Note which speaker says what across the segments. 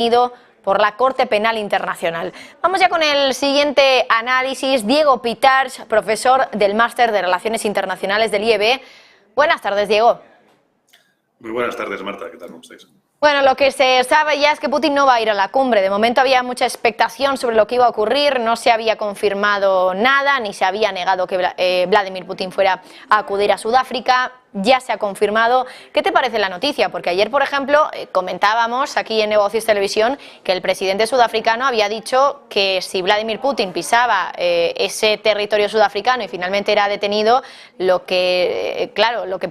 Speaker 1: detenido por la Corte Penal Internacional. Vamos ya con el siguiente análisis. Diego Pitarch, profesor del Máster de Relaciones Internacionales del IEB. Buenas tardes, Diego.
Speaker 2: Muy buenas tardes, Marta. ¿Qué tal? ¿Cómo estáis?
Speaker 1: Bueno, lo que se sabe ya es que Putin no va a ir a la cumbre. De momento había mucha expectación sobre lo que iba a ocurrir. No se había confirmado nada, ni se había negado que Vladimir Putin fuera a acudir a Sudáfrica. Ya se ha confirmado. ¿Qué te parece la noticia? Porque ayer, por ejemplo, comentábamos aquí en Negocios Televisión que el presidente sudafricano había dicho que si Vladimir Putin pisaba ese territorio sudafricano y finalmente era detenido, lo que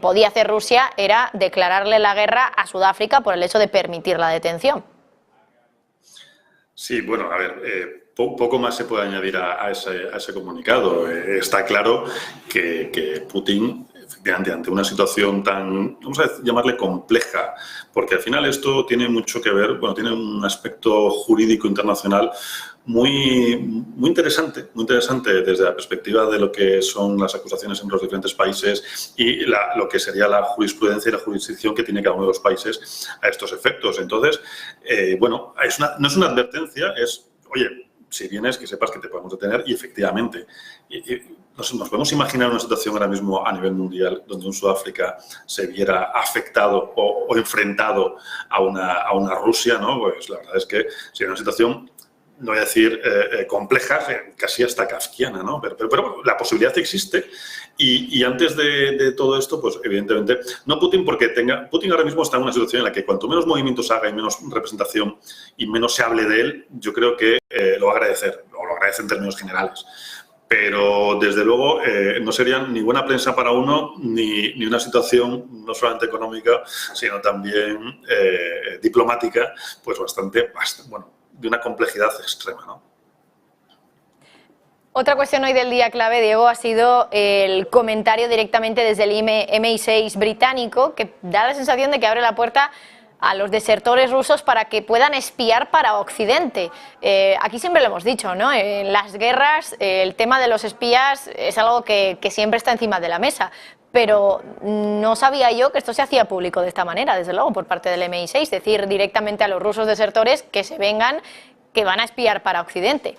Speaker 1: podía hacer Rusia era declararle la guerra a Sudáfrica por el hecho de permitir la detención.
Speaker 2: Sí, bueno, a ver, poco más se puede añadir a ese comunicado. Está claro que Putin, efectivamente, ante una situación tan, vamos a llamarle compleja, porque al final esto tiene mucho que ver, bueno, tiene un aspecto jurídico internacional muy interesante desde la perspectiva de lo que son las acusaciones en los diferentes países y lo que sería la jurisprudencia y la jurisdicción que tiene cada uno de los países a estos efectos. Entonces, bueno, no es una advertencia, es, oye, si vienes, que sepas que te podemos detener y efectivamente. Nos podemos imaginar una situación ahora mismo a nivel mundial donde un Sudáfrica se viera afectado o enfrentado a una Rusia, ¿no? Pues la verdad es que sería una situación, no voy a decir compleja, casi hasta kafkiana, ¿no? Pero la posibilidad existe y antes de todo esto, pues evidentemente, no Putin porque Putin ahora mismo está en una situación en la que cuanto menos movimientos haga y menos representación y menos se hable de él, yo creo que lo va a agradecer, o lo agradece en términos generales. Pero, desde luego, no sería ni buena prensa para uno, ni una situación no solamente económica, sino también diplomática, pues bastante, bueno, de una complejidad extrema, ¿no?
Speaker 1: Otra cuestión hoy del día clave, Diego, ha sido el comentario directamente desde el MI6 británico, que da la sensación de que abre la puerta a los desertores rusos para que puedan espiar para Occidente. Aquí siempre lo hemos dicho, ¿no? En las guerras el tema de los espías es algo que siempre está encima de la mesa, pero no sabía yo que esto se hacía público de esta manera, desde luego, por parte del MI6, decir directamente a los rusos desertores que se vengan, que van a espiar para Occidente.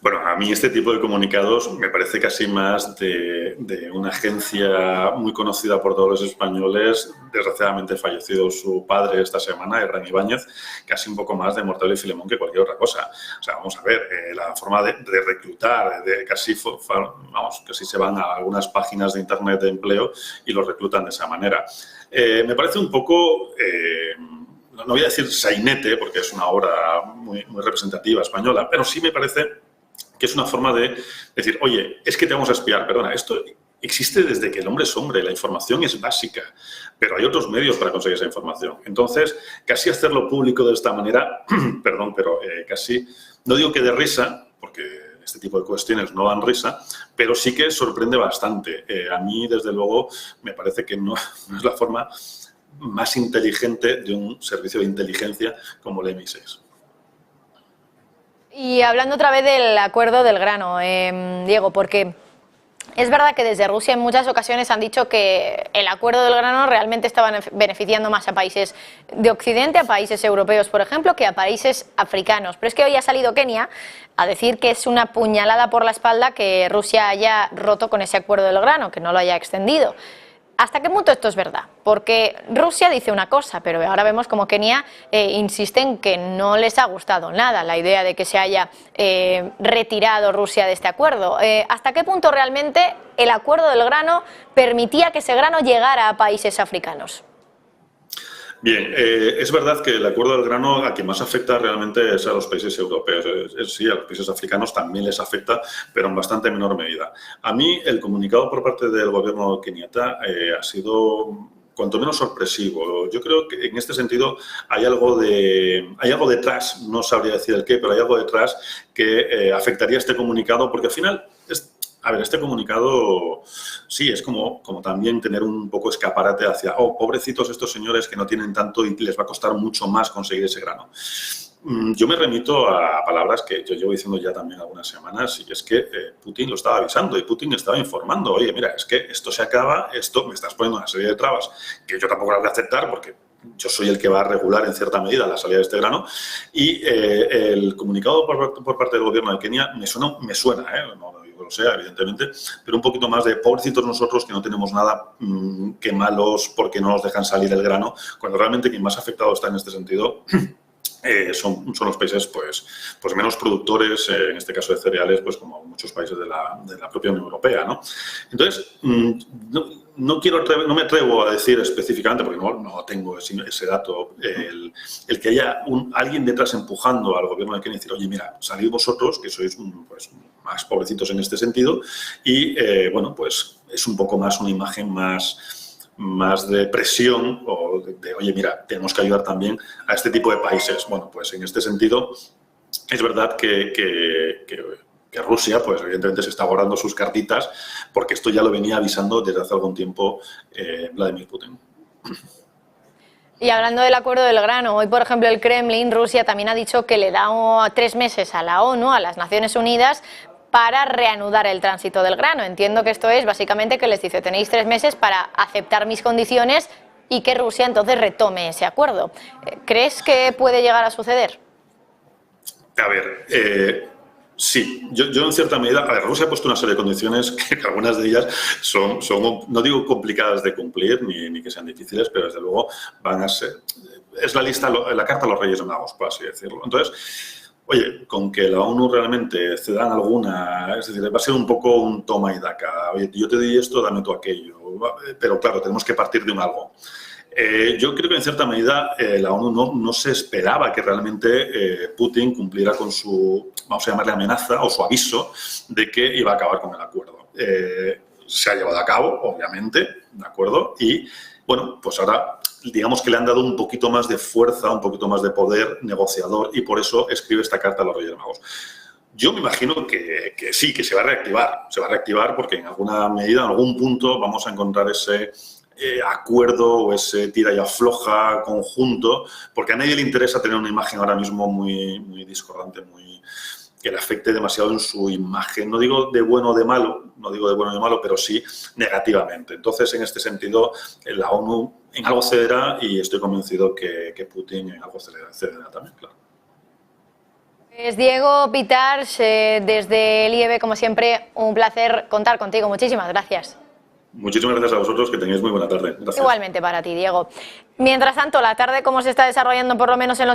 Speaker 2: Bueno, a mí este tipo de comunicados me parece casi más de una agencia muy conocida por todos los españoles, desgraciadamente fallecido su padre esta semana, Hernán Ibáñez, casi un poco más de Mortadelo y Filemón que cualquier otra cosa. O sea, vamos a ver, la forma de reclutar, casi se van a algunas páginas de internet de empleo y los reclutan de esa manera. Me parece un poco... no voy a decir sainete, porque es una obra muy representativa española, pero sí me parece que es una forma de decir, oye, es que te vamos a espiar. Perdona, esto existe desde que el hombre es hombre, la información es básica, pero hay otros medios para conseguir esa información. Entonces, casi hacerlo público de esta manera, perdón, pero casi, no digo que de risa, porque este tipo de cuestiones no dan risa, pero sí que sorprende bastante. A mí, desde luego, me parece que no es la forma más inteligente de un servicio de inteligencia como el MI6.
Speaker 1: Y hablando otra vez del acuerdo del grano, Diego, porque es verdad que desde Rusia en muchas ocasiones han dicho que el acuerdo del grano realmente estaba beneficiando más a países de Occidente, a países europeos, por ejemplo, que a países africanos. Pero es que hoy ha salido Kenia a decir que es una puñalada por la espalda que Rusia haya roto con ese acuerdo del grano, que no lo haya extendido. ¿Hasta qué punto esto es verdad? Porque Rusia dice una cosa, pero ahora vemos como Kenia insiste en que no les ha gustado nada la idea de que se haya retirado Rusia de este acuerdo. ¿Hasta qué punto realmente el acuerdo del grano permitía que ese grano llegara a países africanos?
Speaker 2: Bien, es verdad que el acuerdo del grano a quien más afecta realmente es a los países europeos. Sí, a los países africanos también les afecta, pero en bastante menor medida. A mí el comunicado por parte del gobierno keniata ha sido cuanto menos sorpresivo. Yo creo que en este sentido hay algo detrás, no sabría decir el qué, pero hay algo detrás que afectaría este comunicado, porque al final a ver, este comunicado sí es como también tener un poco escaparate hacia, oh, pobrecitos estos señores que no tienen tanto y les va a costar mucho más conseguir ese grano. Yo me remito a palabras que yo llevo diciendo ya también algunas semanas, y es que Putin lo estaba avisando y Putin estaba informando. Oye, mira, es que esto se acaba, esto me estás poniendo una serie de trabas que yo tampoco las voy a aceptar porque yo soy el que va a regular en cierta medida la salida de este grano, y el comunicado por parte del gobierno de Kenia me suena, no digo que lo sea, evidentemente, pero un poquito más de pobrecitos nosotros que no tenemos nada, que malos porque no nos dejan salir el grano, cuando realmente quien más afectado está en este sentido son los países pues menos productores, en este caso de cereales, pues como muchos países de la propia Unión Europea, ¿no? Entonces, no me atrevo a decir específicamente, porque no tengo ese dato, el que haya alguien detrás empujando al gobierno de Kenia y decir, oye, mira, salid vosotros, que sois pues, más pobrecitos en este sentido, y bueno, pues es un poco más una imagen más de presión o de, oye, mira, tenemos que ayudar también a este tipo de países. Bueno, pues en este sentido es verdad que Rusia, pues evidentemente se está guardando sus cartitas porque esto ya lo venía avisando desde hace algún tiempo Vladimir Putin.
Speaker 1: Y hablando del acuerdo del grano, hoy, por ejemplo, el Kremlin, Rusia, también ha dicho que le da 3 meses a la ONU, a las Naciones Unidas, para reanudar el tránsito del grano. Entiendo que esto es básicamente que les dice, tenéis 3 meses para aceptar mis condiciones y que Rusia entonces retome ese acuerdo. ¿Crees que puede llegar a suceder?
Speaker 2: A ver, sí, yo en cierta medida, a ver, Rusia ha puesto una serie de condiciones que algunas de ellas son no digo complicadas de cumplir ni que sean difíciles, pero desde luego van a ser, es la carta a los Reyes Magos, por así decirlo. Entonces, oye, con que la ONU realmente cedan alguna, es decir, va a ser un poco un toma y daca. Oye, yo te doy esto, dame tú aquello. Pero claro, tenemos que partir de un algo. Yo creo que en cierta medida la ONU no se esperaba que realmente Putin cumpliera con su, vamos a llamarle amenaza o su aviso de que iba a acabar con el acuerdo. Se ha llevado a cabo, obviamente, ¿de acuerdo? Y bueno, pues ahora digamos que le han dado un poquito más de fuerza, un poquito más de poder negociador y por eso escribe esta carta a los Reyes Magos. Yo me imagino que sí, que se va a reactivar. Se va a reactivar porque en alguna medida, en algún punto, vamos a encontrar ese acuerdo o ese tira y afloja conjunto, porque a nadie le interesa tener una imagen ahora mismo muy discordante, que le afecte demasiado en su imagen. No digo de bueno o de malo, pero sí negativamente. Entonces, en este sentido, la ONU en algo cederá y estoy convencido que Putin en algo cederá también, claro.
Speaker 1: Pues Diego Pitars, desde el IEB, como siempre, un placer contar contigo. Muchísimas gracias.
Speaker 2: Muchísimas gracias a vosotros, que tengáis muy buena tarde. Gracias.
Speaker 1: Igualmente para ti, Diego. Mientras tanto, la tarde, ¿cómo se está desarrollando por lo menos en los